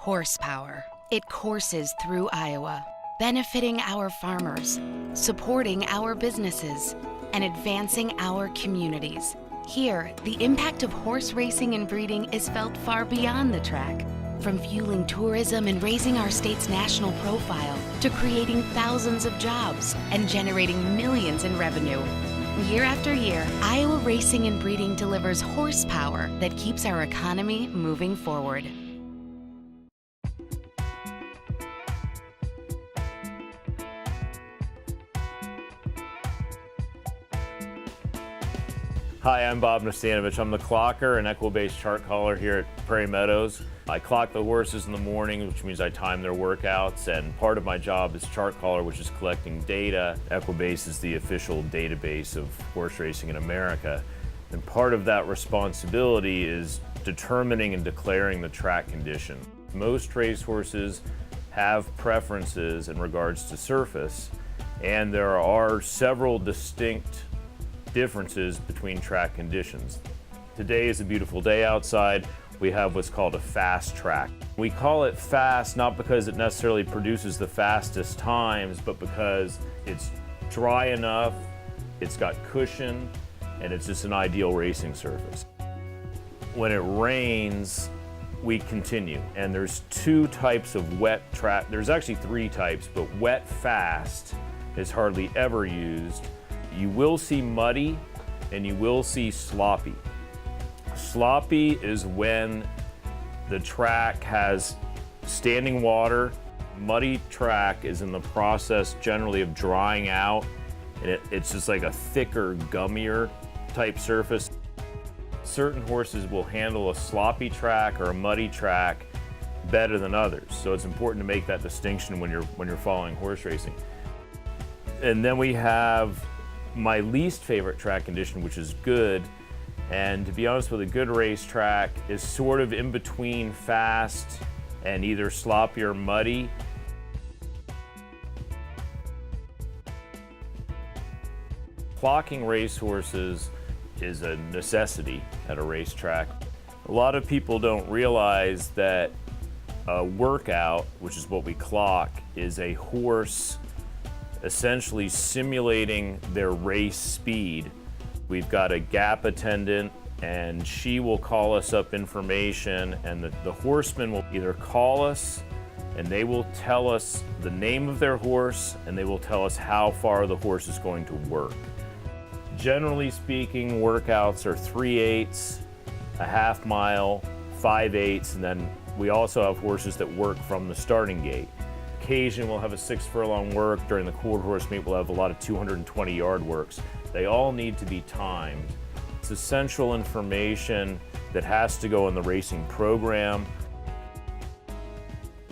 Horsepower. It courses through Iowa, benefiting our farmers, supporting our businesses, and advancing our communities. Here, the impact of horse racing and breeding is felt far beyond the track. From fueling tourism and raising our state's national profile to creating thousands of jobs and generating millions in revenue. Year after year, Iowa Racing and Breeding delivers horsepower that keeps our economy moving forward. Hi, I'm Bob Nastanovich. I'm the clocker and equibase chart caller here at Prairie Meadows. I clock the horses in the morning, which means I time their workouts, and part of my job is chart caller, which is collecting data. Equibase is the official database of horse racing in America, and part of that responsibility is determining and declaring the track condition. Most racehorses have preferences in regards to surface, and there are several distinct differences between track conditions. Today is a beautiful day outside. We have what's called a fast track. We call it fast not because it necessarily produces the fastest times, but because it's dry enough, it's got cushion, and it's just an ideal racing surface. When it rains, we continue, and there's two types of wet track. There's actually three types, but wet fast is hardly ever used. You will see muddy and you will see sloppy. Sloppy is when the track has standing water. Muddy track is in the process generally of drying out, and it's just like a thicker, gummier type surface. Certain horses will handle a sloppy track or a muddy track better than others, so it's important to make that distinction when you're following horse racing. And then we have my least favorite track condition, which is good. And to be honest with a good racetrack is sort of in between fast and either sloppy or muddy. Clocking racehorses is a necessity at a racetrack. A lot of people don't realize that a workout, which is what we clock, is a horse essentially simulating their race speed. We've got a gap attendant, and she will call us up information, and the horseman will either call us and they will tell us the name of their horse, and they will tell us how far the horse is going to work. Generally speaking, workouts are 3/8, a half mile, 5/8, and then we also have horses that work from the starting gate. Occasion we'll have a 6 furlong work. During the quarter horse meet, we'll have a lot of 220-yard works. They all need to be timed. It's essential information that has to go in the racing program.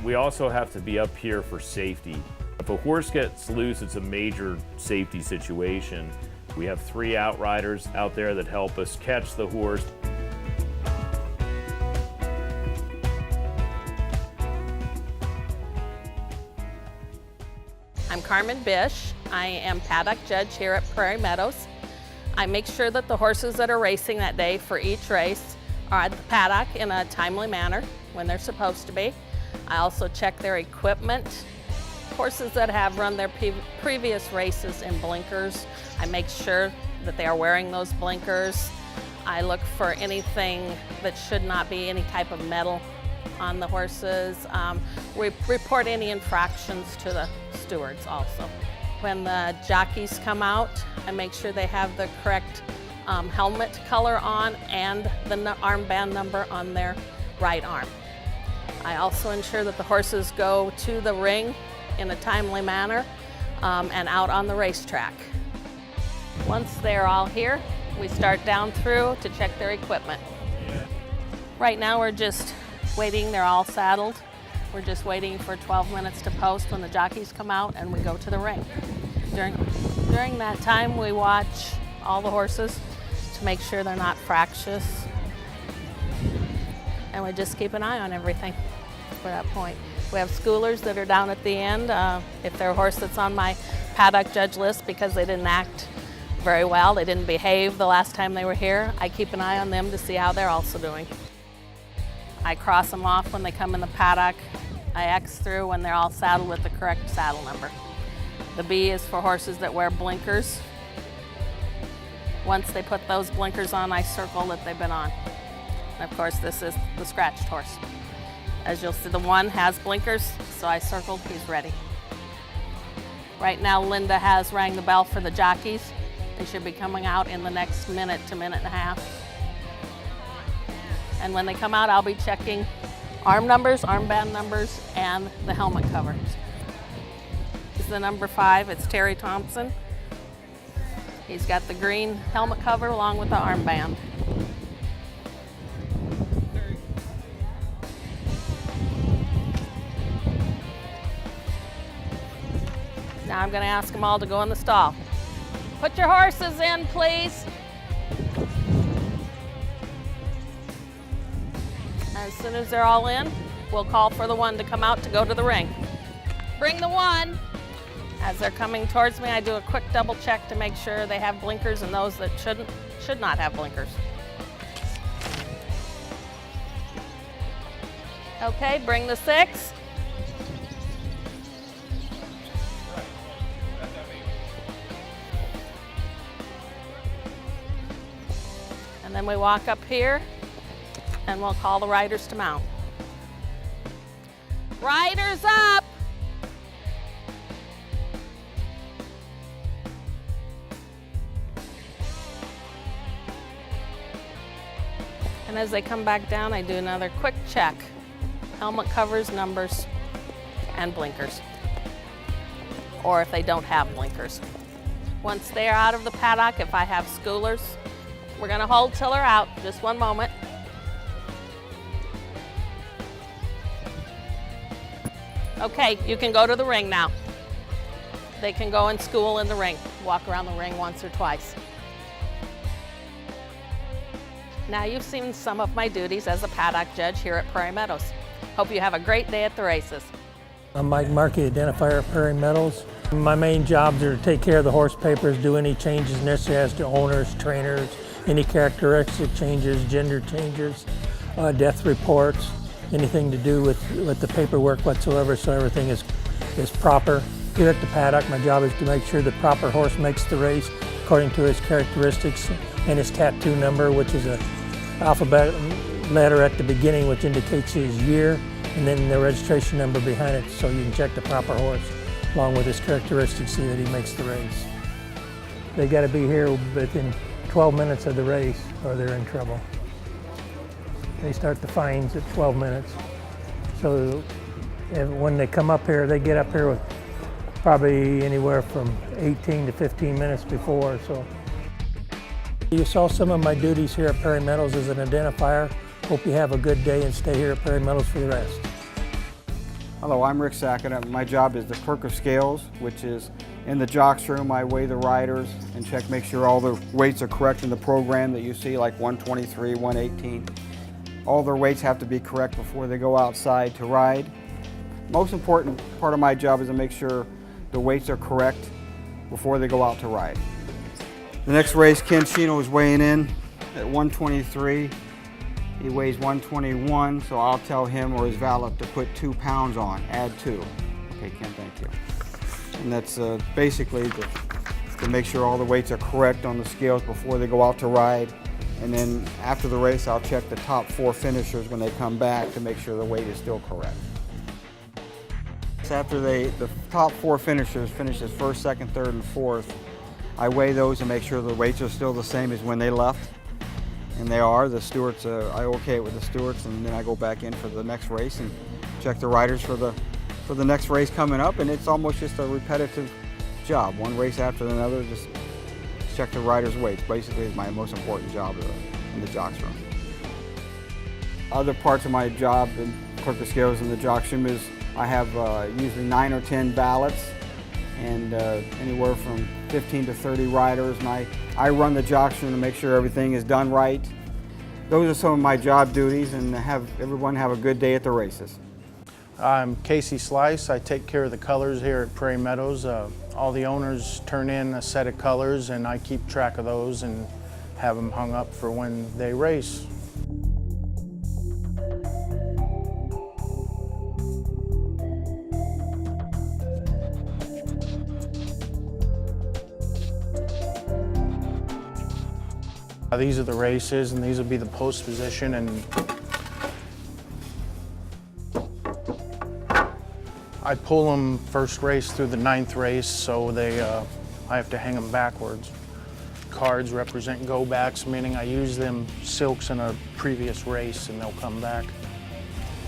We also have to be up here for safety. If a horse gets loose, it's a major safety situation. We have 3 outriders out there that help us catch the horse. I'm Carmen Bish. I am Paddock Judge here at Prairie Meadows. I make sure that the horses that are racing that day for each race are at the paddock in a timely manner when they're supposed to be. I also check their equipment. Horses that have run their previous races in blinkers, I make sure that they are wearing those blinkers. I look for anything that should not be any type of metal on the horses. We report any infractions to the stewards also. When the jockeys come out, I make sure they have the correct helmet color on and the armband number on their right arm. I also ensure that the horses go to the ring in a timely manner and out on the racetrack. Once they're all here, we start down through to check their equipment. Right now we're just waiting, they're all saddled. We're just waiting for 12 minutes to post when the jockeys come out and we go to the ring. During that time, we watch all the horses to make sure they're not fractious. And we just keep an eye on everything for that point. We have schoolers that are down at the end. If they're a horse that's on my Paddock Judge list because they didn't act very well, they didn't behave the last time they were here, I keep an eye on them to see how they're also doing. I cross them off when they come in the paddock. I X through when they're all saddled with the correct saddle number. The B is for horses that wear blinkers. Once they put those blinkers on, I circle that they've been on. And of course, this is the scratched horse. As you'll see, the 1 has blinkers, so I circled, he's ready. Right now, Linda has rang the bell for the jockeys. They should be coming out in the next minute to minute and a half. And when they come out, I'll be checking arm numbers, armband numbers, and the helmet covers. This is the number 5, it's Terry Thompson. He's got the green helmet cover along with the armband. Now I'm going to ask them all to go in the stall. Put your horses in, please. As soon as they're all in, we'll call for the 1 to come out to go to the ring. Bring the 1. As they're coming towards me, I do a quick double check to make sure they have blinkers, and those that should not have blinkers. Okay, bring the 6. And then we walk up here and we'll call the riders to mount. Riders up! And as they come back down, I do another quick check. Helmet covers, numbers, and blinkers. Or if they don't have blinkers. Once they are out of the paddock, if I have schoolers, we're gonna hold till they're out, just one moment. Okay, you can go to the ring now. They can go and school in the ring, walk around the ring once or twice. Now you've seen some of my duties as a paddock judge here at Prairie Meadows. Hope you have a great day at the races. I'm Mike Markey, identifier at Prairie Meadows. My main jobs are to take care of the horse papers, do any changes necessary as to owners, trainers, any characteristic changes, gender changes, death reports, anything to do with the paperwork whatsoever, so everything is proper. Here at the paddock, my job is to make sure the proper horse makes the race according to his characteristics and his tattoo number, which is an alphabet letter at the beginning which indicates his year, and then the registration number behind it, so you can check the proper horse along with his characteristics, see that he makes the race. They got to be here within 12 minutes of the race or they're in trouble. They start the fines at 12 minutes. So when they come up here, they get up here with probably anywhere from 18 to 15 minutes before. So you saw some of my duties here at Prairie Meadows as an identifier. Hope you have a good day and stay here at Prairie Meadows for the rest. Hello, I'm Rick Sackett. My job is the Clerk of Scales, which is in the jocks room. I weigh the riders and make sure all the weights are correct in the program that you see, like 123, 118. All their weights have to be correct before they go outside to ride. Most important part of my job is to make sure the weights are correct before they go out to ride. The next race, Ken Chino is weighing in at 123. He weighs 121, so I'll tell him or his valet to put 2 pounds on, add 2. Okay, Ken, thank you. And that's basically to make sure all the weights are correct on the scales before they go out to ride. And then after the race, I'll check the top 4 finishers when they come back to make sure the weight is still correct. So after the top 4 finishers finishes 1st, 2nd, 3rd, and 4th, I weigh those and make sure the weights are still the same as when they left. And they are. The stewards, I okay it with the stewards, and then I go back in for the next race and check the riders for the next race coming up, and it's almost just a repetitive job. One race after another, just check the riders' weights. Basically, is my most important job in the jocks room. Other parts of my job in Clerk of Scales in the jocks room is I have usually 9 or 10 ballots and anywhere from 15 to 30 riders, and I run the jocks room to make sure everything is done right. Those are some of my job duties, and have everyone have a good day at the races. I'm Casey Slice. I take care of the colors here at Prairie Meadows. All the owners turn in a set of colors, and I keep track of those and have them hung up for when they race. These are the races, and these will be the post position, and I pull them first race through the 9th race, so I have to hang them backwards. Cards represent go backs, meaning I use them silks in a previous race and they'll come back.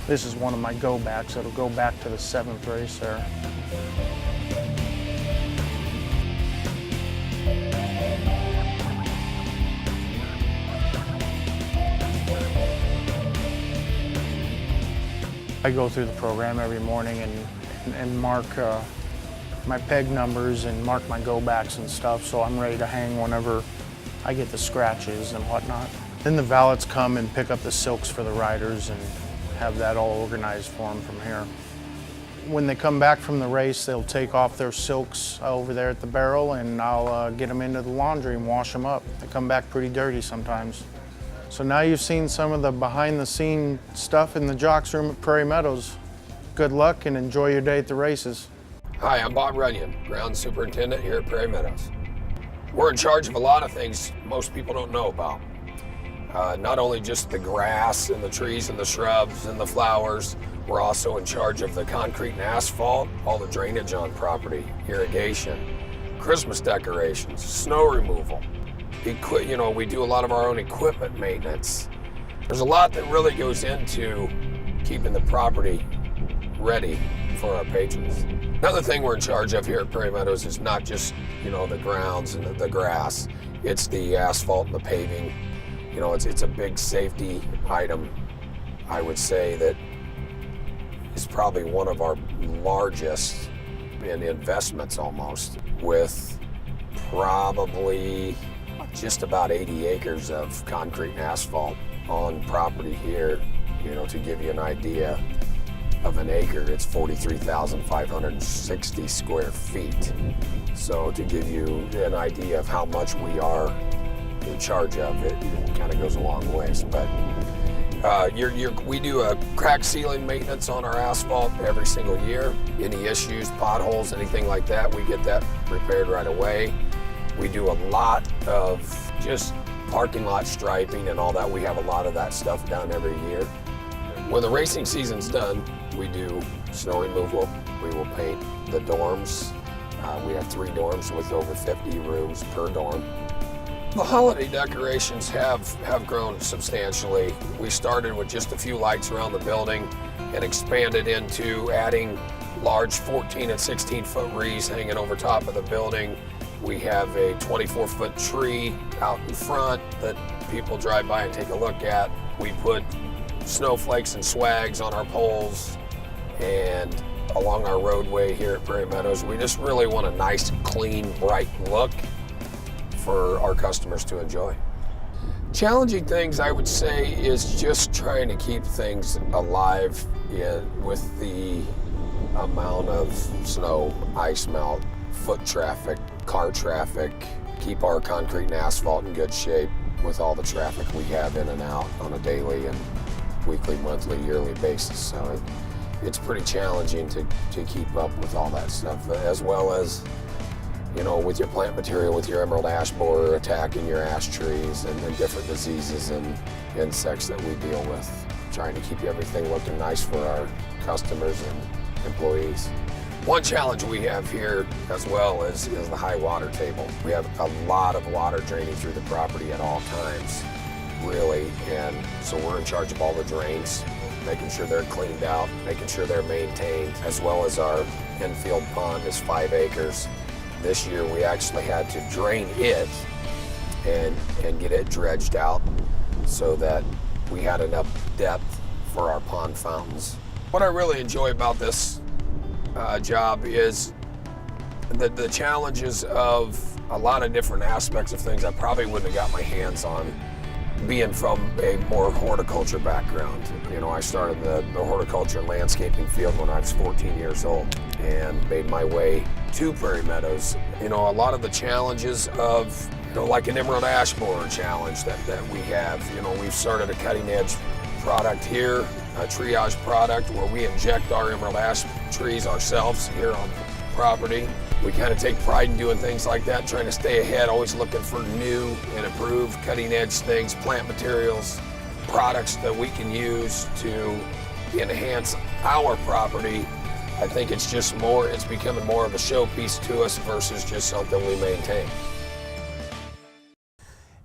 This is one of my go backs. It'll go back to the 7th race there. I go through the program every morning and mark my peg numbers and mark my go backs and stuff, so I'm ready to hang whenever I get the scratches and whatnot. Then the valets come and pick up the silks for the riders and have that all organized for them from here. When they come back from the race, they'll take off their silks over there at the barrel, and I'll get them into the laundry and wash them up. They come back pretty dirty sometimes. So now you've seen some of the behind-the-scene stuff in the Jockey Room at Prairie Meadows. Good luck and enjoy your day at the races. Hi, I'm Bob Runyon, Ground Superintendent here at Prairie Meadows. We're in charge of a lot of things most people don't know about. Not only just the grass and the trees and the shrubs and the flowers, we're also in charge of the concrete and asphalt, all the drainage on property, irrigation, Christmas decorations, snow removal. We do a lot of our own equipment maintenance. There's a lot that really goes into keeping the property ready for our patrons. Another thing we're in charge of here at Prairie Meadows is not just, the grounds and the grass. It's the asphalt and the paving. It's a big safety item. I would say that is probably one of our largest in investments almost, with probably just about 80 acres of concrete and asphalt on property here. To give you an idea of an acre, it's 43,560 square feet. So to give you an idea of how much we are in charge of, it kind of goes a long ways. But we do a crack sealing maintenance on our asphalt every single year. Any issues, potholes, anything like that, we get that repaired right away. We do a lot of just parking lot striping and all that. We have a lot of that stuff done every year. When the racing season's done, we do snow removal. We will paint the dorms. We have 3 dorms with over 50 rooms per dorm. The holiday decorations have grown substantially. We started with just a few lights around the building and expanded into adding large 14 and 16 foot wreaths hanging over top of the building. We have a 24-foot tree out in front that people drive by and take a look at. We put snowflakes and swags on our poles and along our roadway here at Prairie Meadows. We just really want a nice, clean, bright look for our customers to enjoy. Challenging things, I would say, is just trying to keep things alive with the amount of snow, ice melt, foot traffic, car traffic, keep our concrete and asphalt in good shape with all the traffic we have in and out on a daily and weekly, monthly, yearly basis. So it's pretty challenging to keep up with all that stuff, as well as, with your plant material, with your emerald ash borer attacking your ash trees and different diseases and insects that we deal with, trying to keep everything looking nice for our customers and employees. One challenge we have here as well is the high water table. We have a lot of water draining through the property at all times, really, and so we're in charge of all the drains, making sure they're cleaned out, making sure they're maintained, as well as our infield pond is 5 acres. This year we actually had to drain it and get it dredged out so that we had enough depth for our pond fountains. What I really enjoy about this job is the challenges of a lot of different aspects of things I probably wouldn't have got my hands on being from a more horticulture background. I started the horticulture and landscaping field when I was 14 years old and made my way to Prairie Meadows. A lot of the challenges of, like an emerald ash borer challenge that we have. We've started a cutting edge product here, a triage product where we inject our emerald ash trees ourselves here on property. we kind of take pride in doing things like that, trying to stay ahead, always looking for new and improved cutting edge things, plant materials, products that we can use to enhance our property. I think it's becoming more of a showpiece to us versus just something we maintain.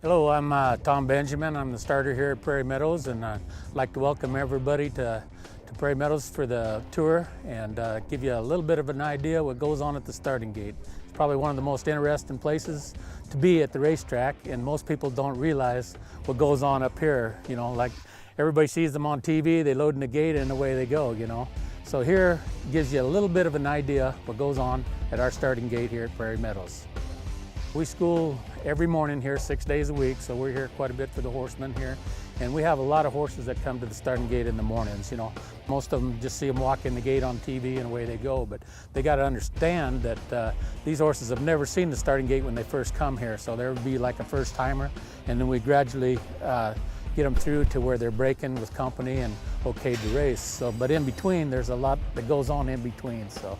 Hello, I'm Tom Benjamin. I'm the starter here at Prairie Meadows, and I'd like to welcome everybody to Prairie Meadows for the tour and give you a little bit of an idea what goes on at the starting gate. It's probably one of the most interesting places to be at the racetrack, and most people don't realize what goes on up here. You know, like everybody sees them on TV, they load in the gate and away they go, you know. So here gives you a little bit of an idea what goes on at our starting gate here at Prairie Meadows. We school every morning here 6 days a week, so we're here quite a bit for the horsemen here. And we have a lot of horses that come to the starting gate in the mornings. You know, most of them just see them walk in the gate on TV and away they go, but they got to understand that these horses have never seen the starting gate when they first come here, so there would be like a first timer, and then we gradually get them through to where they're breaking with company and okayed to race. So, but in between, there's a lot that goes on in between. So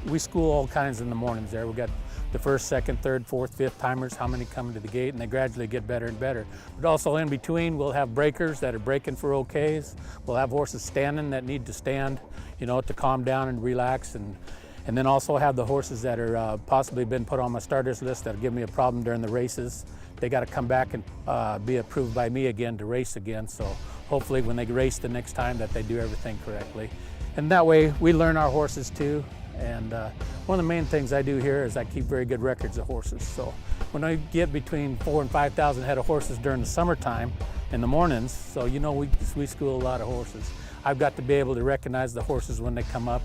we school all kinds in the mornings there. We got the first, second, third, fourth, fifth timers, how many come to the gate, and they gradually get better and better. But also in between, we'll have breakers that are breaking for okays. We'll have horses standing that need to stand, you know, to calm down and relax. And then also have the horses that are possibly been put on my starters list that'll give me a problem during the races. They got to come back and be approved by me again to race again. So hopefully when they race the next time that they do everything correctly. And that way we learn our horses too. And one of the main things I do here is I keep very good records of horses. So when I get between 4,000 and 5,000 head of horses during the summertime in the mornings, so you know we school a lot of horses. I've got to be able to recognize the horses when they come up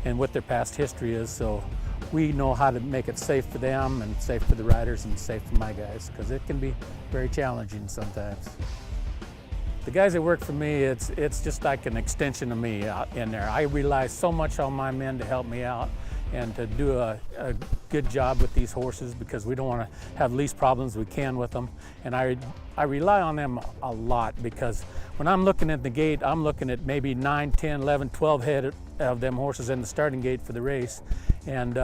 and what their past history is, so we know how to make it safe for them and safe for the riders and safe for my guys, because it can be very challenging sometimes. The guys that work for me, it's just like an extension of me out in there. I rely so much on my men to help me out and to do a good job with these horses, because we don't want to have the least problems we can with them. And I rely on them a lot, because when I'm looking at the gate, I'm looking at maybe 9, 10, 11, 12 head of them horses in the starting gate for the race. And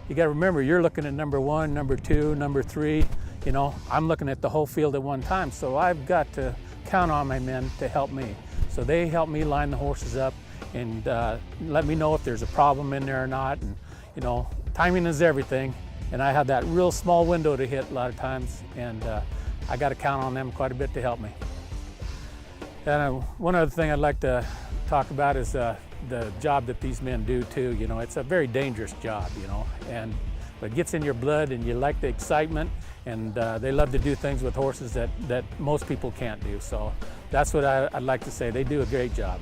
you got to remember, you're looking at number 1, number 2, number 3. You know, I'm looking at the whole field at one time. So I've got to count on my men to help me. So they help me line the horses up and let me know if there's a problem in there or not. And you know, timing is everything, and I have that real small window to hit a lot of times, and I got to count on them quite a bit to help me. And one other thing I'd like to talk about is the job that these men do too. You know, it's a very dangerous job, you know, and it gets in your blood, and you like the excitement, and they love to do things with horses that most people can't do. So that's what I'd like to say. They do a great job.